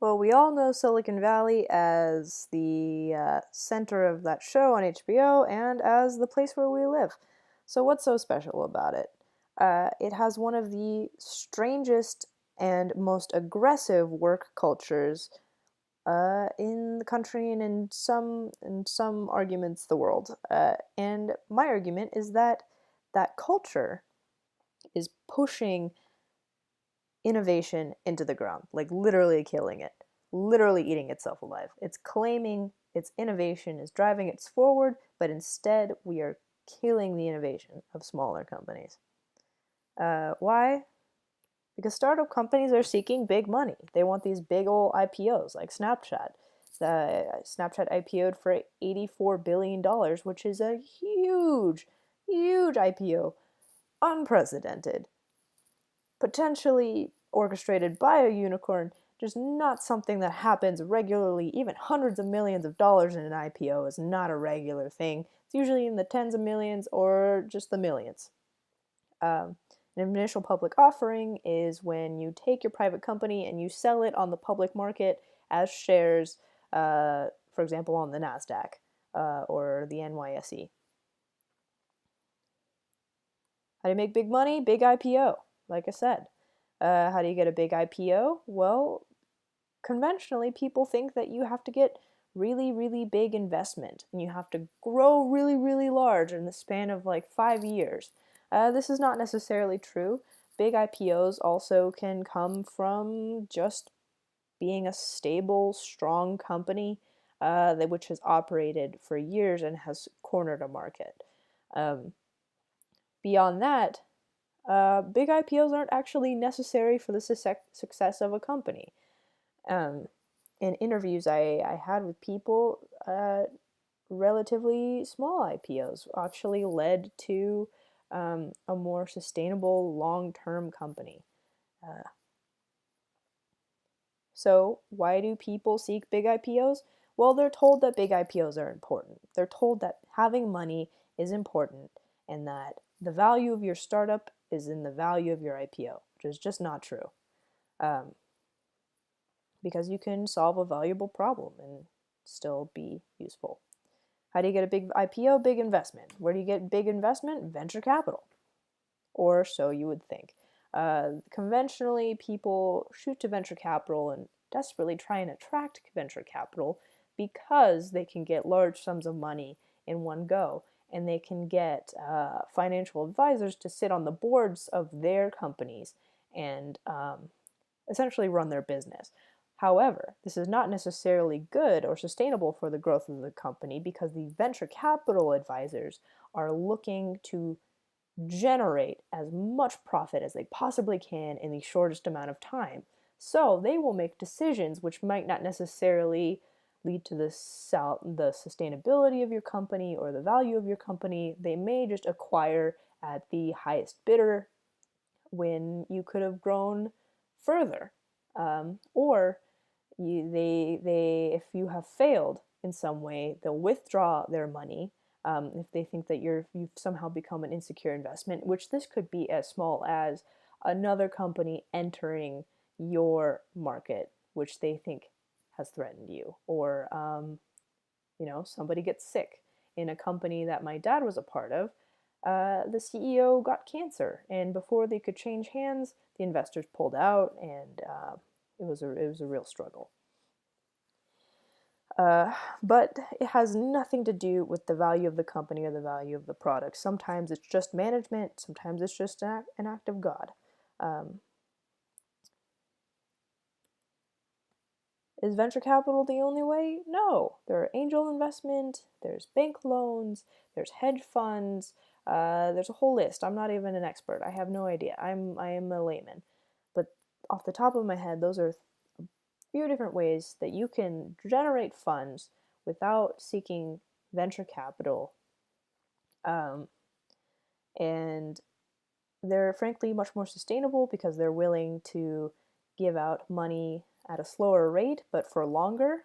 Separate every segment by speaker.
Speaker 1: Well, we all know Silicon Valley as the center of that show on HBO and as the place where we live. So, what's so special about it? It has one of the strangest and most aggressive work cultures in the country and in some arguments the world. And my argument is that that culture is pushing innovation into the ground, like literally killing it, literally eating itself alive. It's claiming its innovation is driving it forward, but instead we are killing the innovation of smaller companies. Why? Because startup companies are seeking big money. They want these big old IPOs like Snapchat. Snapchat IPO'd for $84 billion, which is a huge, huge IPO, unprecedented, potentially orchestrated by a unicorn, just not something that happens regularly. Even hundreds of millions of dollars in an IPO is not a regular thing. It's usually in the tens of millions or just the millions. An initial public offering is when you take your private company and you sell it on the public market as shares, for example, on the NASDAQ or the NYSE. How do you make big money? Big IPO, like I said. How do you get a big IPO? Well, conventionally, people think that you have to get really, really big investment and you have to grow really, really large in the span of like 5 years. This is not necessarily true. Big IPOs also can come from just being a stable, strong company which has operated for years and has cornered a market. Um, Beyond that, big IPOs aren't actually necessary for the success of a company. Um, in interviews I had with people, relatively small IPOs actually led to a more sustainable long-term company. Uh, so why do people seek big IPOs? Well, they're told that big IPOs are important. They're told that having money is important and that the value of your startup is in the value of your IPO, which is just not true. Um, because you can solve a valuable problem and still be useful. How do you get a big IPO? Big investment. Where do you get big investment? Venture capital. Or so you would think. Conventionally, people shoot to venture capital and desperately try and attract venture capital because they can get large sums of money in one go. And they can get financial advisors to sit on the boards of their companies and essentially run their business. However, this is not necessarily good or sustainable for the growth of the company because the venture capital advisors are looking to generate as much profit as they possibly can in the shortest amount of time. So they will make decisions which might not necessarily lead to the sustainability of your company or the value of your company. They may just acquire at the highest bidder when you could have grown further. Or if you have failed in some way, they'll withdraw their money if they think that you've somehow become an insecure investment, which this could be as small as another company entering your market, which they think has threatened you, or somebody gets sick in a company that my dad was a part of. The CEO got cancer, and before they could change hands, the investors pulled out, and it was a real struggle. But it has nothing to do with the value of the company or the value of the product. Sometimes it's just management, sometimes it's just an act of God. Um, is venture capital the only way? No. There are angel investment, there's bank loans, there's hedge funds, there's a whole list. I'm not even an expert. I have no idea. I am a layman. But off the top of my head, those are few different ways that you can generate funds without seeking venture capital. Um, and they're frankly much more sustainable because they're willing to give out money at a slower rate but for longer.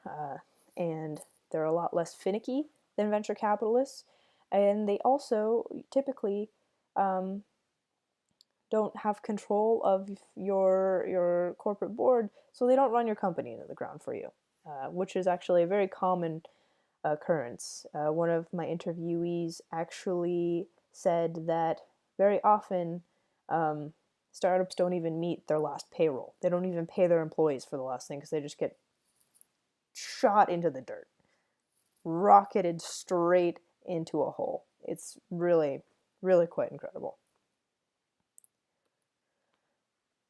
Speaker 1: And they're a lot less finicky than venture capitalists. And they also typically um, don't have control of your corporate board, so they don't run your company into the ground for you, which is actually a very common occurrence. One of my interviewees actually said that very often um, startups don't even meet their last payroll. They don't even pay their employees for the last thing because they just get shot into the dirt, rocketed straight into a hole. It's really, really quite incredible.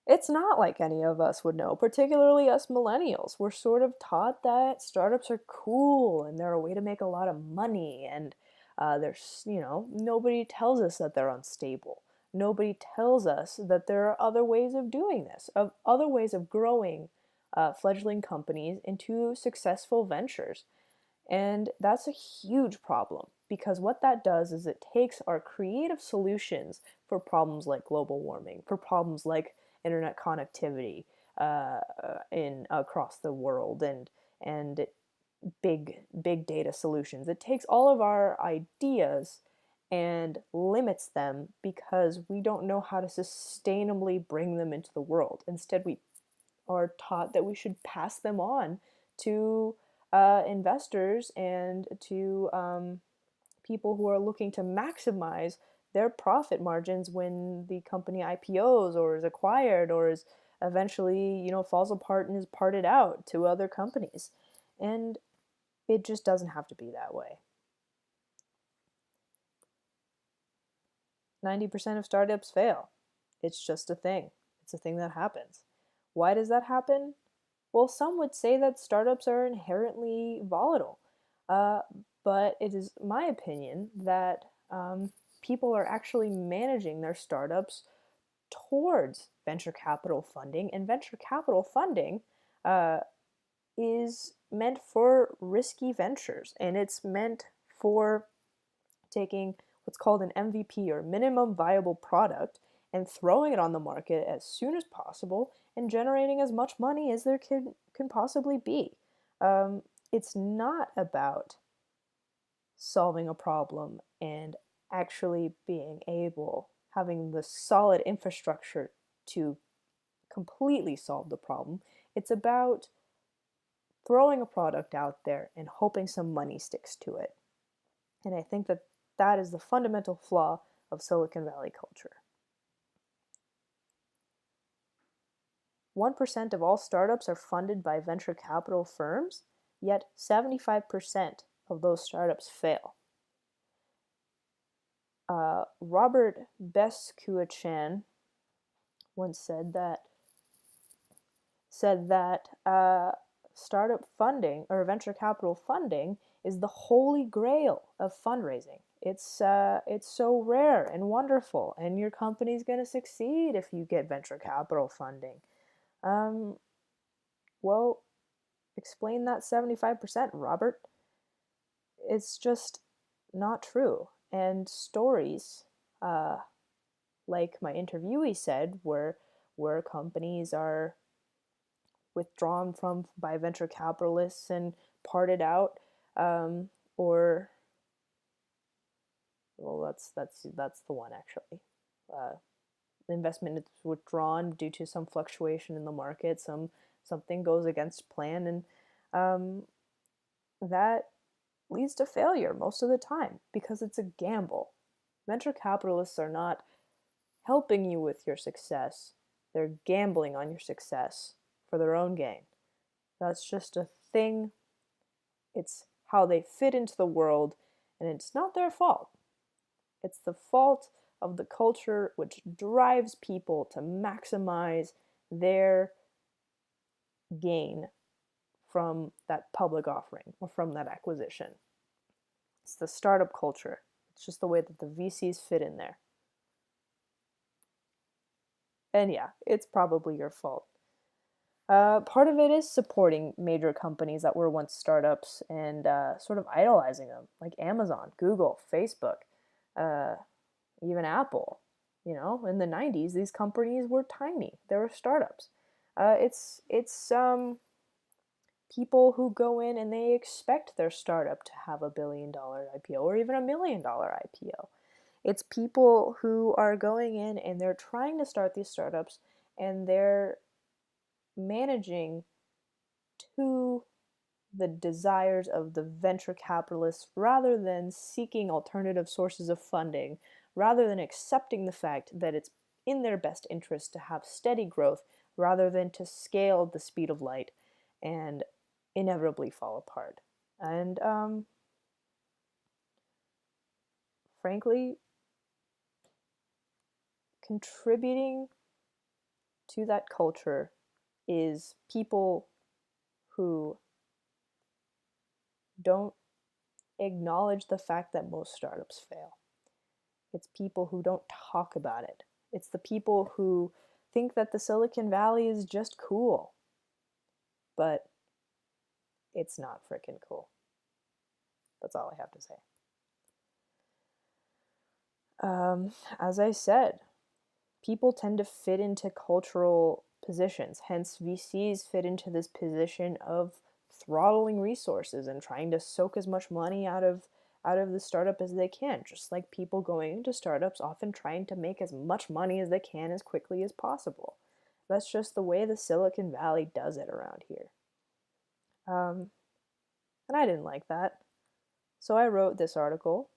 Speaker 1: It's not like any of us would know, particularly us millennials. We're sort of taught that startups are cool and they're a way to make a lot of money. And there's, nobody tells us that they're unstable. Nobody tells us that there are other ways of doing this, of other ways of growing fledgling companies into successful ventures. And that's a huge problem because what that does is it takes our creative solutions for problems like global warming, for problems like internet connectivity in across the world, and big data solutions. It takes all of our ideas and limits them because we don't know how to sustainably bring them into the world. Instead, we are taught that we should pass them on to investors and to people who are looking to maximize their profit margins when the company IPOs or is acquired or is eventually, falls apart and is parted out to other companies. And it just doesn't have to be that way. 90% of startups fail. It's just a thing. It's a thing that happens. Why does that happen? Well, some would say that startups are inherently volatile, uh, but it is my opinion that people are actually managing their startups towards venture capital funding, and venture capital funding uh, is meant for risky ventures, and it's meant for taking what's called an MVP or minimum viable product and throwing it on the market as soon as possible and generating as much money as there can possibly be. It's not about solving a problem and actually being able, having the solid infrastructure to completely solve the problem. It's about throwing a product out there and hoping some money sticks to it. And I think that that is the fundamental flaw of Silicon Valley culture. 1% of all startups are funded by venture capital firms, yet 75% of those startups fail. Robert Beskuachan once said that startup funding or venture capital funding is the holy grail of fundraising. It's so rare and wonderful, and your company's going to succeed if you get venture capital funding. Um, well, explain that 75%, Robert. It's just not true. And stories, uh, like my interviewee said, where companies are withdrawn from by venture capitalists and parted out, or well, that's the one actually. Uh, the investment is withdrawn due to some fluctuation in the market, something goes against plan, and um, that leads to failure most of the time because it's a gamble. Venture capitalists are not helping you with your success, they're gambling on your success for their own gain. That's just a thing. It's how they fit into the world, and it's not their fault. It's the fault of the culture which drives people to maximize their gain from that public offering or from that acquisition. It's the startup culture. It's just the way that the VCs fit in there. And yeah, it's probably your fault. Part of it is supporting major companies that were once startups and sort of idolizing them, like Amazon, Google, Facebook, uh, even Apple. In the 90s, these companies were tiny. They were startups. It's people who go in and they expect their startup to have $1 billion IPO or even $1 million IPO. It's people who are going in and they're trying to start these startups and they're managing to the desires of the venture capitalists rather than seeking alternative sources of funding, rather than accepting the fact that it's in their best interest to have steady growth rather than to scale at the speed of light and inevitably fall apart. And frankly, contributing to that culture is people who don't acknowledge the fact that most startups fail. It's people who don't talk about it. It's the people who think that the Silicon Valley is just cool. But it's not freaking cool. That's all I have to say. As I said, people tend to fit into cultural positions. Hence, VCs fit into this position of throttling resources and trying to soak as much money out of the startup as they can, just like people going into startups often trying to make as much money as they can as quickly as possible. That's just the way the Silicon Valley does it around here. And I didn't like that. So I wrote this article,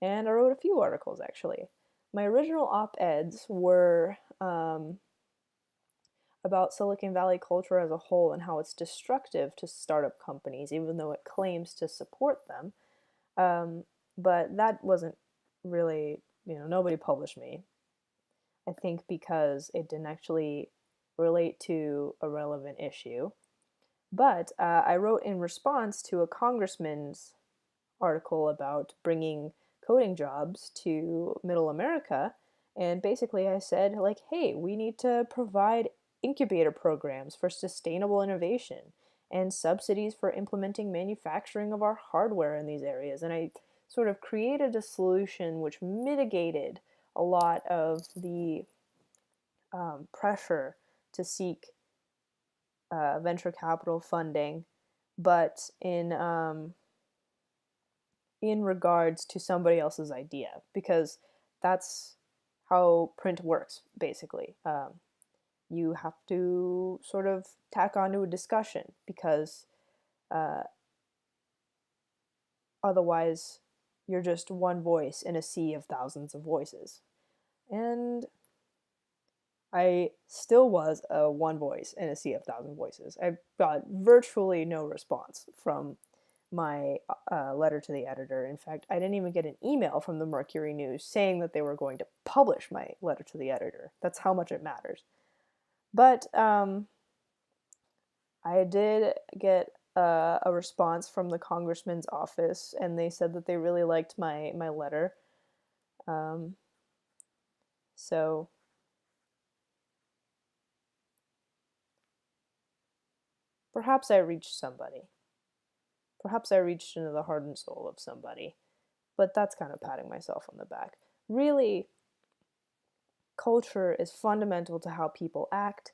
Speaker 1: and I wrote a few articles actually. My original op-eds were about Silicon Valley culture as a whole and how it's destructive to startup companies, even though it claims to support them. But that wasn't really, nobody published me. I think because it didn't actually relate to a relevant issue. But I wrote in response to a congressman's article about bringing coding jobs to middle America. And basically, I said, like, hey, we need to provide incubator programs for sustainable innovation and subsidies for implementing manufacturing of our hardware in these areas. And I sort of created a solution which mitigated a lot of the pressure to seek venture capital funding, but in regards to somebody else's idea, because that's how print works, basically. You have to sort of tack onto a discussion because uh, otherwise you're just one voice in a sea of thousands of voices. And I still was a one voice in a sea of thousand voices. I got virtually no response from my letter to the editor. In fact, I didn't even get an email from the Mercury News saying that they were going to publish my letter to the editor. That's how much it matters. But I did get a response from the congressman's office, and they said that they really liked my letter. So perhaps I reached somebody. Perhaps I reached into the heart and soul of somebody. But that's kind of patting myself on the back. Really, culture is fundamental to how people act,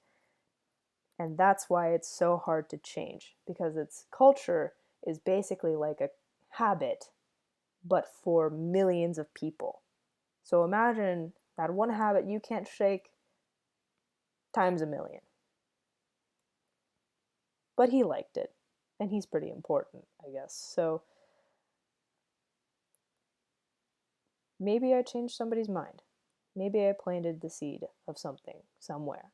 Speaker 1: and that's why it's so hard to change, because its culture is basically like a habit, but for millions of people. So imagine that one habit you can't shake times a million. But he liked it, and he's pretty important, I guess. So maybe I changed somebody's mind. Maybe I planted the seed of something somewhere.